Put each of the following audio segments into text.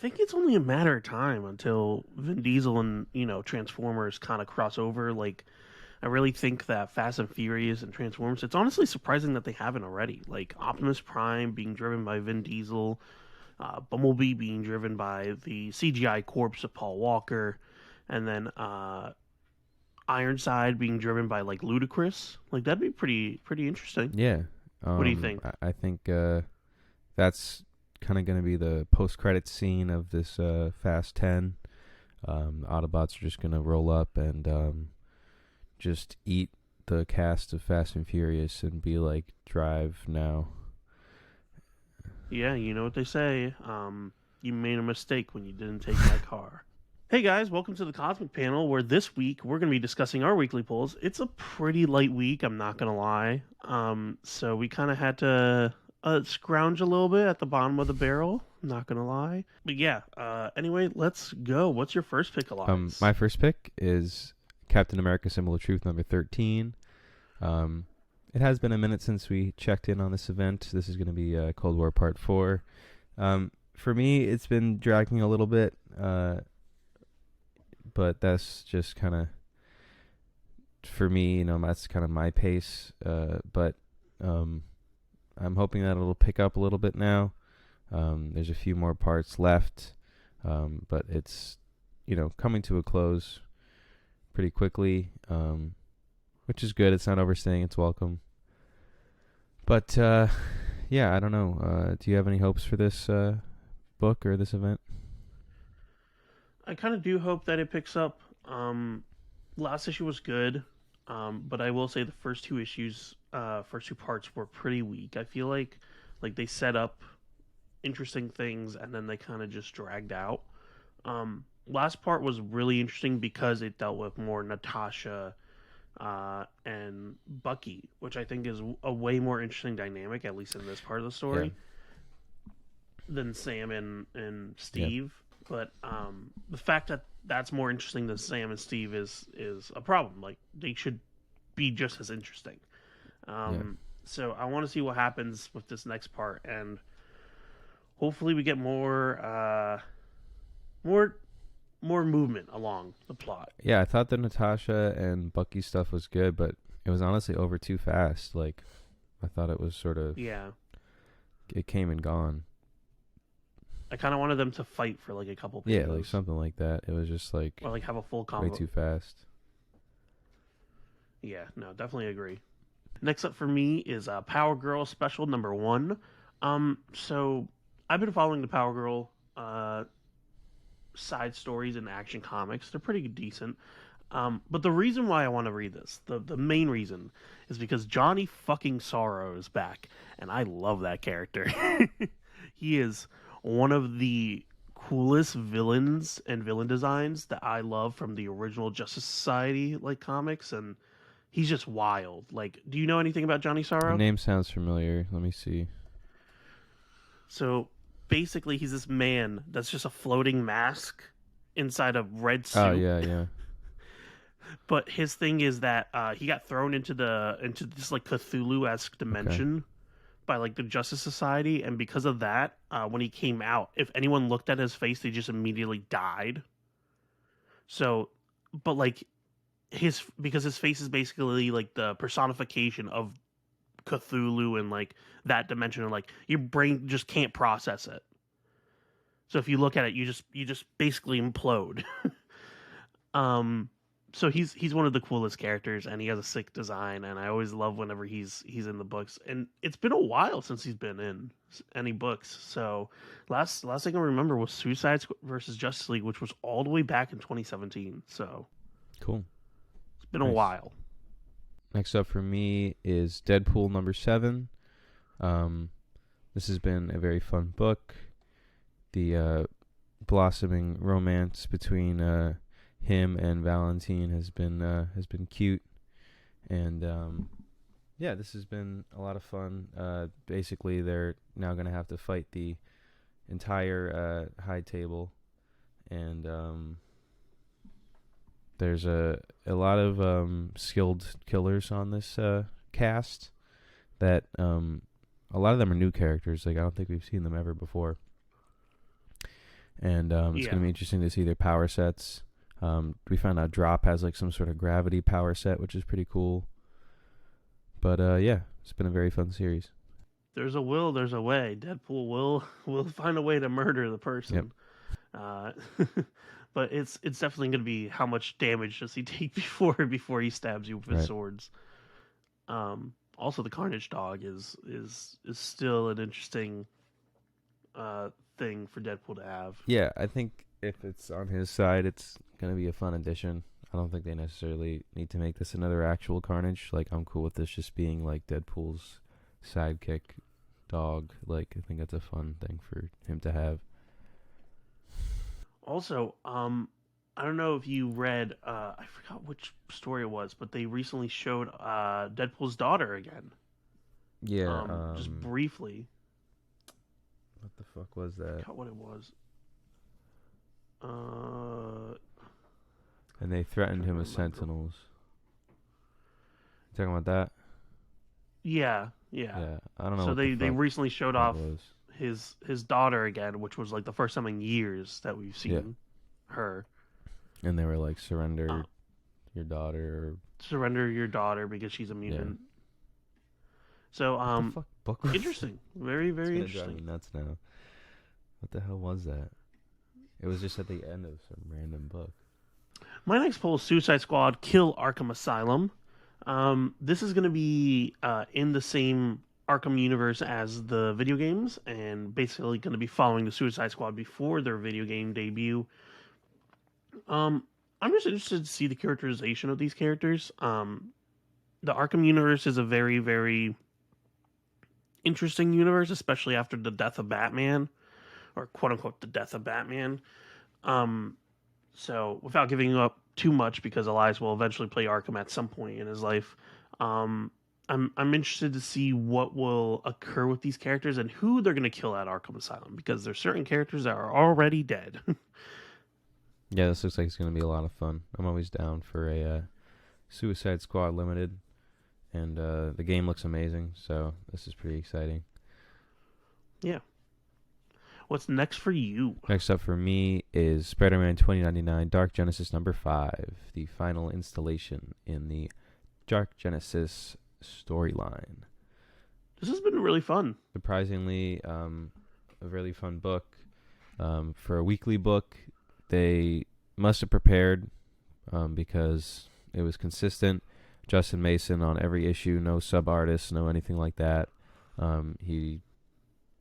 think it's only a matter of time until Vin Diesel and, Transformers kind of cross over. Like, I really think that Fast and Furious and Transformers, it's honestly surprising that they haven't already. Like, Optimus Prime being driven by Vin Diesel, Bumblebee being driven by the CGI corpse of Paul Walker, and then Ironside being driven by, like, Ludacris. Like, that'd be pretty interesting. Yeah. What do you think? I think that's kind of going to be the post-credit scene of this Fast 10. Autobots are just going to roll up and just eat the cast of Fast and Furious and be like, drive now. Yeah, you know what they say. You made a mistake when you didn't take my car. Hey guys, welcome to the Cosmic Panel, where this week we're going to be discussing our weekly polls. It's a pretty light week, I'm not going to lie. So we kind of had to scrounge a little bit at the bottom of the barrel, not going to lie. But yeah, anyway, let's go. What's your first pick, Elias? My first pick is Captain America: Symbol of Truth, number 13. It has been a minute since we checked in on this event. This is going to be Cold War Part 4. For me, it's been dragging a little bit, but that's just kind of, for me, that's kind of my pace. But I'm hoping that it'll pick up a little bit now. There's a few more parts left, but it's, coming to a close pretty quickly, which is good. It's not overstaying its welcome. But, yeah, I don't know. Do you have any hopes for this book or this event? I kind of do hope that it picks up. Last issue was good, but I will say the first two issues, first two parts were pretty weak. I feel like they set up interesting things and then they kind of just dragged out. Last part was really interesting because it dealt with more Natasha and Bucky, which I think is a way more interesting dynamic, at least in this part of the story, than Sam and Steve. But the fact that that's more interesting than Sam and Steve is a problem. Like, they should be just as interesting. So I want to see what happens with this next part, and hopefully we get more movement along the plot. Yeah, I thought the Natasha and Bucky stuff was good, but it was honestly over too fast. Like, I thought it was sort of... Yeah. It came and gone. I kind of wanted them to fight for like a couple pages. Yeah, like something like that. It was just like... Or like have a full combo. Way too fast. Yeah, no, definitely agree. Next up for me is Power Girl Special number 1. So I've been following the Power Girl side stories in Action Comics. They're pretty decent. But the reason why I want to read this, the main reason, is because Johnny fucking Sorrow is back, and I love that character. He is one of the coolest villains and villain designs that I love from the original Justice Society like comics, and he's just wild. Like, do you know anything about Johnny Sorrow? The name sounds familiar. Let me see. So basically, he's this man that's just a floating mask inside a red suit. Oh yeah. But his thing is that he got thrown into this like Cthulhu-esque dimension by like the Justice Society, and because of that, when he came out, if anyone looked at his face, they just immediately died. So, but like because his face is basically like the personification of Cthulhu and like that dimension, and like your brain just can't process it. So if you look at it, you just basically implode. So he's one of the coolest characters, and he has a sick design, and I always love whenever he's in the books. And it's been a while since he's been in any books. So last thing I remember was Suicide Squad versus Justice League, which was all the way back in 2017. So cool. It's been a while. Next up for me is Deadpool number 7. This has been a very fun book. The blossoming romance between him and Valentine has been cute, and this has been a lot of fun. Basically, they're now going to have to fight the entire high table, and there's a lot of skilled killers on this cast. That a lot of them are new characters. Like, I don't think we've seen them ever before. and it's Yeah. going to be interesting to see their power sets. We found out Drop has like some sort of gravity power set, which is pretty cool. But yeah, it's been a very fun series. There's a will, there's a way. Deadpool will find a way to murder the Yep. person. Uh, but it's definitely going to be how much damage does he take before he stabs you with his Right. swords. Also, the Carnage dog is still an interesting uh, thing for Deadpool to have. Yeah, I think if it's on his side, it's gonna be a fun addition. I don't think they necessarily need to make this another actual Carnage. Like, I'm cool with this just being like Deadpool's sidekick dog. Like, I think that's a fun thing for him to have. Also, I don't know if you read, I forgot which story it was, but they recently showed Deadpool's daughter again, Yeah. just briefly. What the fuck was I that? forgot what it was. Uh, And they threatened Trying him to with remember. Sentinels. You talking about that? Yeah, yeah. Yeah. I don't know So what the they fuck recently showed that off was. his daughter again, which was like the first time in years that we've Yeah. seen her. And they were like, Uh, surrender your daughter. Or, Surrender your daughter because she's a yeah. mutant. So What the fuck book was that? interesting, very It's very gonna drive me interesting. nuts now. What the hell was that? It was just at the end of some random book. My next poll is Suicide Squad Kill Arkham Asylum. This is going to be in the same Arkham universe as the video games, and basically going to be following the Suicide Squad before their video game debut. Um, I'm just interested to see the characterization of these characters. The Arkham universe is a very, very interesting universe, especially after the death of Batman, or quote unquote the death of Batman. Um, So, without giving up too much, because Elias will eventually play Arkham at some point in his life, um, I'm interested to see what will occur with these characters and who they're going to kill at Arkham Asylum, because there's certain characters that are already dead. Yeah, this looks like it's gonna be a lot of fun. I'm always down for a Suicide Squad Limited, and the game looks amazing. So this is pretty exciting. Yeah. What's next for you? Next up for me is Spider-Man 2099 Dark Genesis number 5, the final installation in the Dark Genesis storyline. This has been really fun. Surprisingly, a really fun book. For a weekly book, they must have prepared because it was consistent. Justin Mason on every issue, no sub artists, no anything like that. He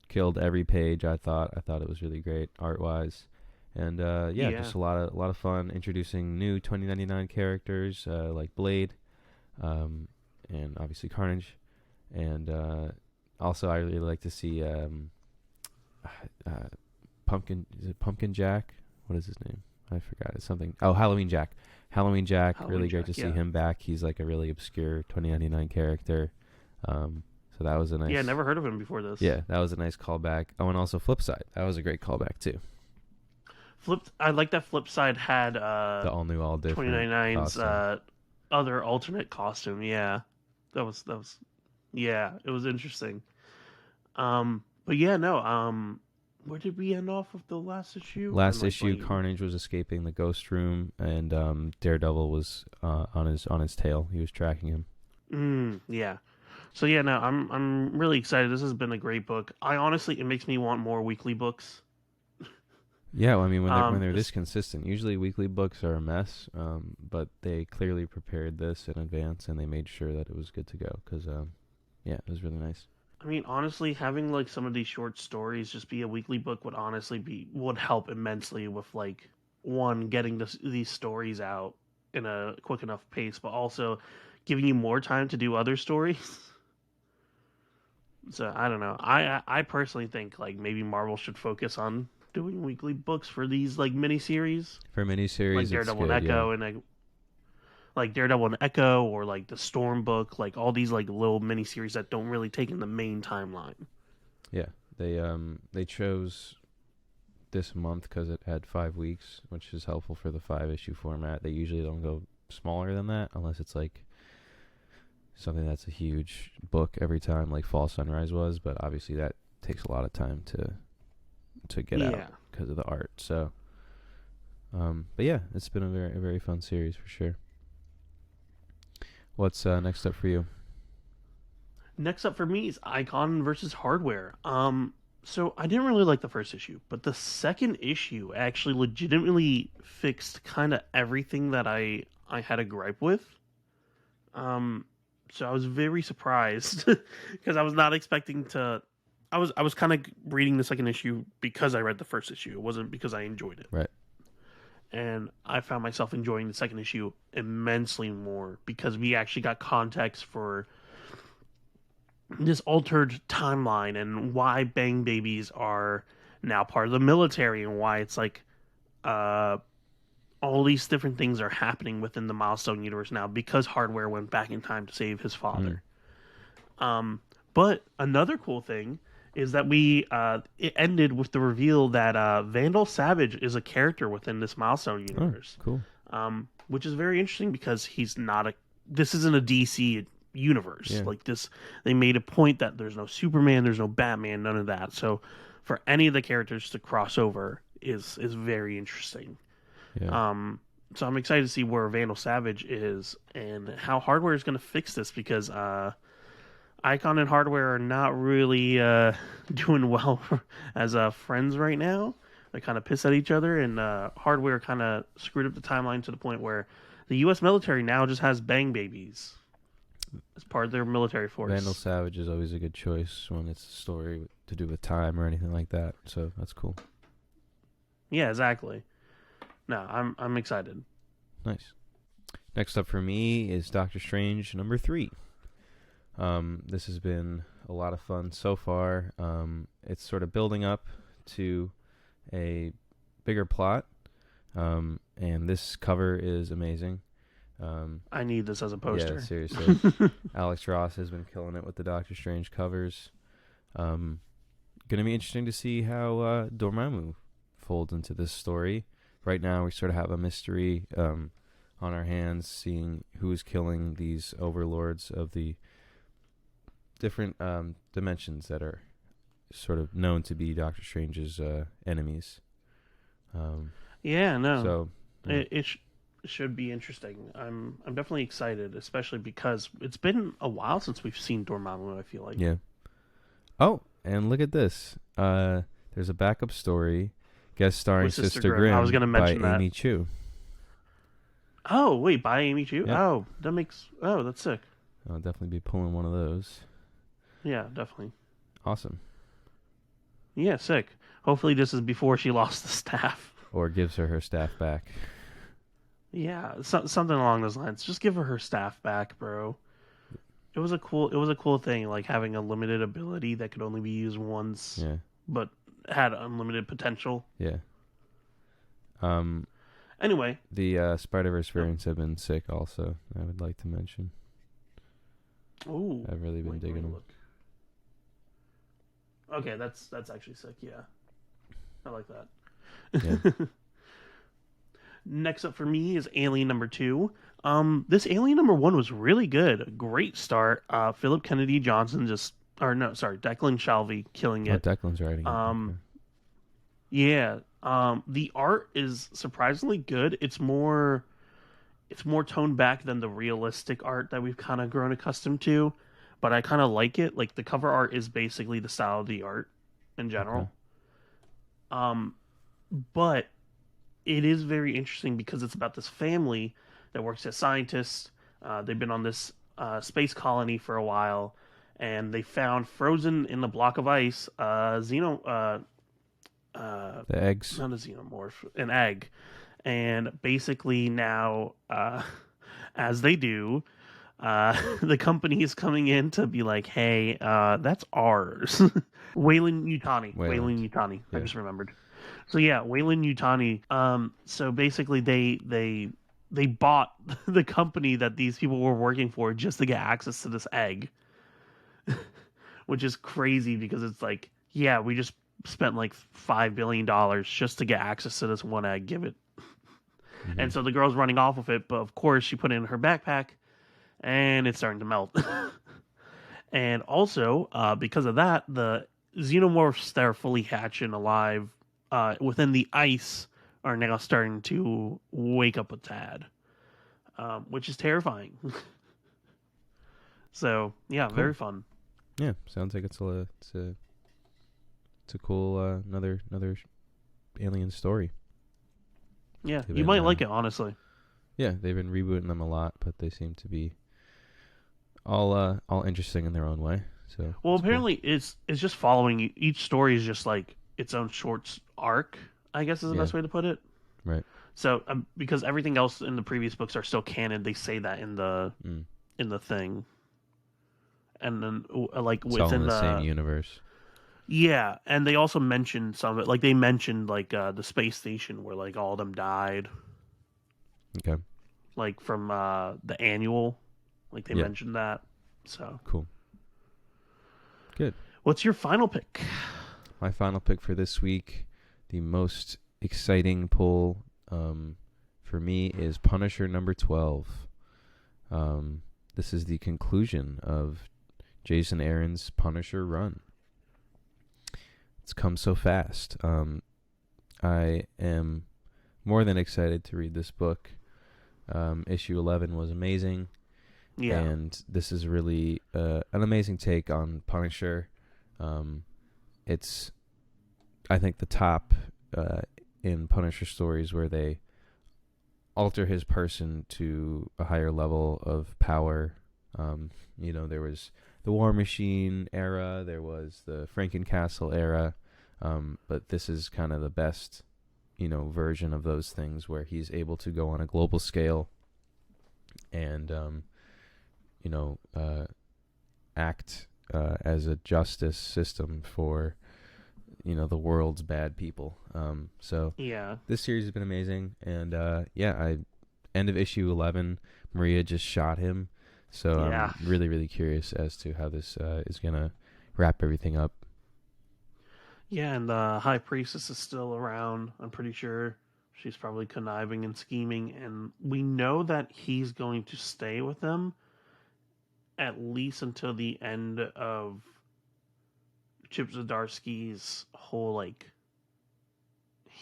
killed every page. I thought it was really great art wise, and yeah, Yeah. just a lot of fun introducing new 2099 characters like Blade, and obviously Carnage, and also I really like to see Pumpkin. Is it Pumpkin Jack? What is his name? I forgot. It's something. Oh, Halloween Jack. Halloween Jack. Halloween Really great Jack, to see yeah. him back. He's like a really obscure 2099 character. So that was a Yeah, nice. never heard of him before this. Yeah, that was a nice callback. Oh, and also Flipside. That was a great callback too. I like that Flipside had The all new, all different 2099's costume. other alternate costume. Yeah. That was yeah, it was interesting. But yeah, no. Where did we end off with the last issue? I'm Last like issue, blanking. Carnage was escaping the ghost room, and Daredevil was on his tail. He was tracking him. Yeah. So yeah, no, I'm really excited. This has been a great book. I honestly, it makes me want more weekly books. Yeah, well, I mean when they're this This, consistent, usually weekly books are a mess, but they clearly prepared this in advance and they made sure that it was good to go. Because yeah, it was really nice. I mean, honestly, having like some of these short stories just be a weekly book would honestly be would help immensely with like one getting these stories out in a quick enough pace, but also giving you more time to do other stories. So I don't know. I personally think like maybe Marvel should focus on doing weekly books for these like miniseries, For like miniseries, it's Daredevil and good. Yeah, Echo, and like Daredevil and Echo, or like the Storm book, like all these like little miniseries that don't really take in the main timeline. yeah. They chose this month because it had 5 weeks, which is helpful for the 5 issue format. They usually don't go smaller than that unless it's like something that's a huge book every time, like Fall Sunrise was. But obviously that takes a lot of time to get out Yeah, because of the art. So, but yeah, it's been a very fun series for sure. What's next up for you? Next up for me is Icon versus Hardware. So I didn't really like the first issue, but the second issue actually legitimately fixed kind of everything that I had a gripe with. Um, so I was very surprised because I was not expecting to. I was kind of reading the second issue because I read the first issue. It wasn't because I enjoyed it. Right. And I found myself enjoying the second issue immensely more because we actually got context for this altered timeline and why Bang Babies are now part of the military and why it's like uh all these different things are happening within the Milestone universe now because Hardware went back in time to save his Mm. father. Um, but another cool thing is that it ended with the reveal that Vandal Savage is a character within this Milestone Oh, universe, cool. which is very interesting because he's not a. This isn't a DC universe Yeah. like this. They made a point that there's no Superman, there's no Batman, none of that. So for any of the characters to cross over is very interesting. Yeah. Um, so I'm excited to see where Vandal Savage is and how Hardware is going to fix this because Icon and Hardware are not really doing well as friends right now. They kind of piss at each other, and Hardware kind of screwed up the timeline to the point where the U.S. military now just has Bang Babies as part of their military Vandal force. Savage is always a good choice when it's a story to do with time or anything like that. So that's cool. Yeah, exactly. No, I'm excited. Nice. Next up for me is Doctor Strange #3. This has been a lot of fun so far. It's sort of building up to a bigger plot, and this cover is amazing. I need this as a Yeah, poster. seriously. Alex Ross has been killing it with the Doctor Strange covers. Gonna be interesting to see how Dormammu folds into this story. Right now, we sort of have a mystery on our hands, seeing who is killing these overlords of the different dimensions that are sort of known to be Doctor Strange's enemies. Yeah, no, So, yeah. it should be interesting. I'm definitely excited, especially because it's been a while since we've seen Dormammu. I feel like. Yeah. Oh, and look at this. There's a backup story, guest starring With Sister Sister Grimm. I was Grimm gonna by mention that. Amy Chu. Oh wait, by Amy Chu. Yep. Oh, that makes. Oh, that's sick. I'll definitely be pulling one of those. Yeah, definitely. Awesome. Yeah, sick. Hopefully, this is before she lost the staff. Or gives her staff back. Yeah, something along those lines. Just give her staff back, bro. It was a cool thing, like having a limited ability that could only be used once, Yeah. but had unlimited potential. Yeah. Um, Anyway, the Spider-Verse oh, variants have been sick also, I would like to mention. ooh, I've really been wait, digging let me them. look. Okay, that's actually sick. Yeah, I like Yeah. that. Next up for me is Alien #2. This Alien #1 was really good. A great start. Philip Kennedy Johnson just, or no, sorry, Declan Shalvey killing Oh, it. Declan's writing it. Um, Okay. yeah. The art is surprisingly good. It's more toned back than the realistic art that we've kind of grown accustomed to, but I kind of like it. Like the cover art is basically the style of the art in Okay. general. Um, but it is very interesting because it's about this family that works as scientists. They've been on this space colony for a while, and they found frozen in a block of ice The eggs. not a xenomorph, an egg. And basically now, as they do, the company is coming in to be like, "Hey, that's ours." Wayland Yutani. Wayland. Wayland Yutani. I Yeah. just remembered. So yeah, Wayland Yutani. So basically, they bought the company that these people were working for just to get access to this egg, which is crazy because it's like, yeah, we just spent like $5 billion just to get access to this one egg. Give it. Mm-hmm. And so the girl's running off with it, but of course she put it in her backpack, and it's starting to melt. And also, because of that, the xenomorphs that are fully hatched and alive within the ice are now starting to wake up a tad, which is terrifying. So yeah, very Cool. fun. Yeah, sounds like it's a cool another alien story. Yeah, They've you been might like it, honestly. yeah, they've been rebooting them a lot, but they seem to be all interesting in their own way. So Well, it's cool. apparently it's just following each story is just like its own short arc. I guess is the Yeah, best way to put it. right. So because everything else in the previous books are still canon, they say that Mm. in the thing, and then like It's all in within the same the universe. yeah, and they also mentioned some of it. Like they mentioned like the space station where like all of them died, Okay. like from the annual. Like they Yeah. mentioned that. So, Cool. Good. what's your final pick? My final pick for this week, the most exciting pull for me is Punisher number 12. Um, this is the conclusion of Jason Aaron's Punisher run. It's come so fast. I am more than excited to read this book. Issue 11 was amazing, Yeah, and this is really an amazing take on Punisher. Um, it's, I think, the top in Punisher stories where they alter his person to a higher level of power. There was the War Machine era, there was the Frankencastle era, but this is kind of the best, version of those things where he's able to go on a global scale and, you know, uh, act as a justice system for, the world's bad people. So yeah, this series has been amazing, and end of issue 11, Maria just shot him, so yeah, I'm really really curious as to how this is gonna wrap everything up. yeah. And the High Priestess is still around. I'm pretty sure she's probably conniving and scheming, and we know that he's going to stay with them at least until the end of Chip Zdarsky's whole like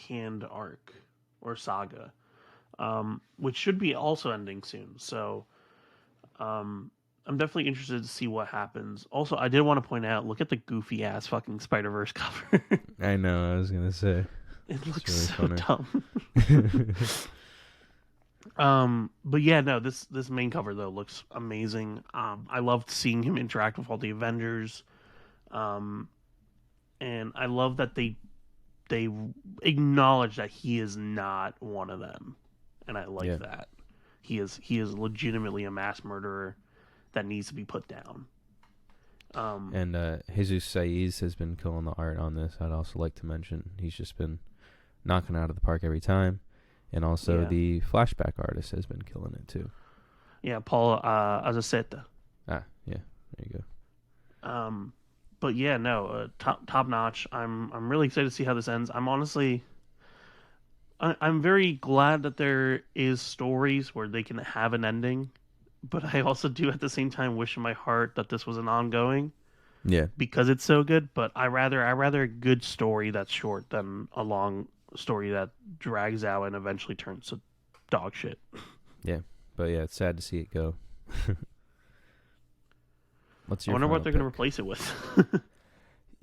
hand arc or saga, which should be also ending soon. So um, I'm definitely interested to see what happens. Also, I did want to point out, look at the goofy ass fucking Spider Verse cover. I know, I was gonna say It it's looks really so funny. dumb. But yeah, no, this main cover though looks amazing. I loved seeing him interact with all the Avengers. Um, and I love that they acknowledge that he is not one of them, and I like Yeah, that. He is legitimately a mass murderer that needs to be put down. Um, and Jesus Saiz has been killing the art on this. I'd also like to mention he's just been knocking out of the park every time, and also yeah, the flashback artist has been killing it too. yeah, Paul Azaceta. Yeah, there you Um, but yeah, no, top notch. I'm really excited to see how this ends. I'm honestly, I'm very glad that there is stories where they can have an ending, but I also do at the same time wish in my heart that this was an ongoing go. because it's so good. But I rather a good story that's short than a long story that drags out and eventually turns to dog shit. Yeah, but yeah, it's sad to see it go. What's I your wonder what final they're gonna pick? replace it with.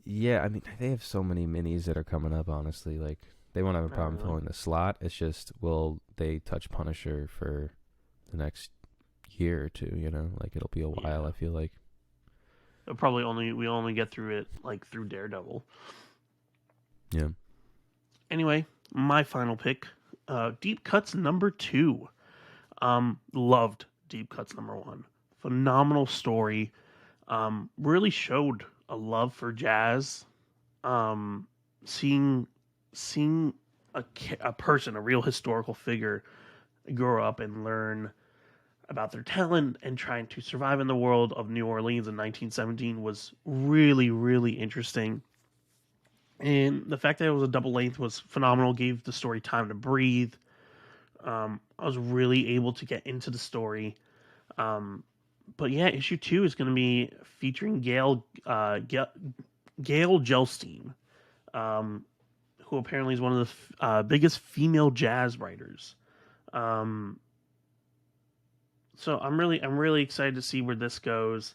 Yeah, I mean, they have so many minis that are coming up, honestly. Like, they won't have a Not problem really. filling the slot. It's just, will they touch Punisher for the next year or two, Like, it'll be a while, Yeah, I feel like. probably only we only get through it like through Daredevil. Yeah. Anyway, my final pick, Deep Cuts number 2. Loved Deep Cuts number 1. Phenomenal story. Really showed a love for jazz. Um, seeing seeing a person, a real historical figure, grow up and learn about their talent and trying to survive in the world of New Orleans in 1917 was really, really interesting. And the fact that it was a double length was phenomenal. Gave the story time to breathe. I was really able to get into the story. Um, but yeah, issue 2 is going to be featuring Gail Gelstein, um, who apparently is one of the biggest female jazz writers. Um, so I'm really excited to see where this goes.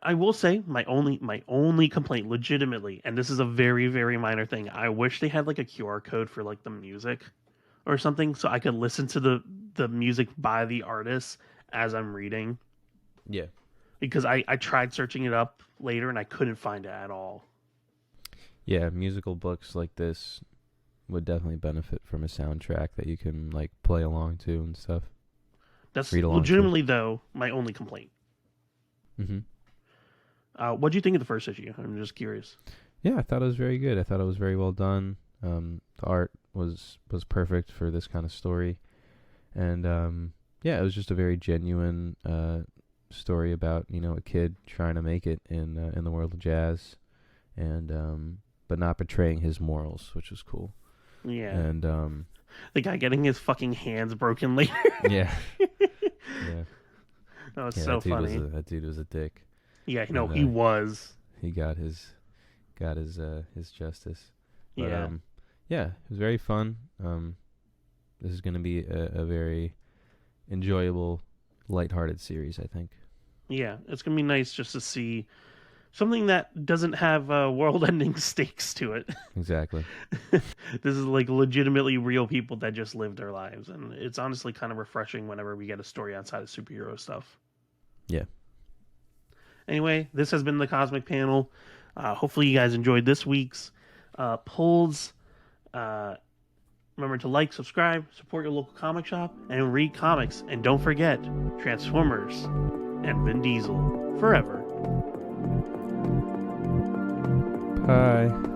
I will say my only complaint, legitimately, and this is a very very minor thing. I wish they had like a QR code for like the music or something, so I could listen to the music by the artist as I'm reading. Yeah. Because I tried searching it up later and I couldn't find it at all. Yeah, musical books like this would definitely benefit from a soundtrack that you can like play along to and stuff. That's Read along to. legitimately though my only complaint. Mm-hmm. What do you think of the first issue? I'm just curious. Yeah, I thought it was very good. I thought it was very well done. The art was perfect for this kind of story, and yeah, it was just a very genuine story about a kid trying to make it in the world of jazz, and but not betraying his morals, which was cool. Yeah. And The guy getting his fucking hands broken later. yeah, yeah, That was yeah. so That dude funny. that dude was a dick. Yeah, no, And he was. he got his justice. But Yeah. yeah, it was very fun. This is going to be a very enjoyable, lighthearted series, I think. Yeah. It's gonna be nice just to see something that doesn't have world-ending stakes to it. Exactly. This is like legitimately real people that just live their lives, and it's honestly kind of refreshing whenever we get a story outside of superhero stuff. Yeah. Anyway, this has been the Cosmic Panel. Hopefully, you guys enjoyed this week's polls. Uh, remember to like, subscribe, support your local comic shop, and read comics. And don't forget Transformers and Vin Diesel forever. Bye.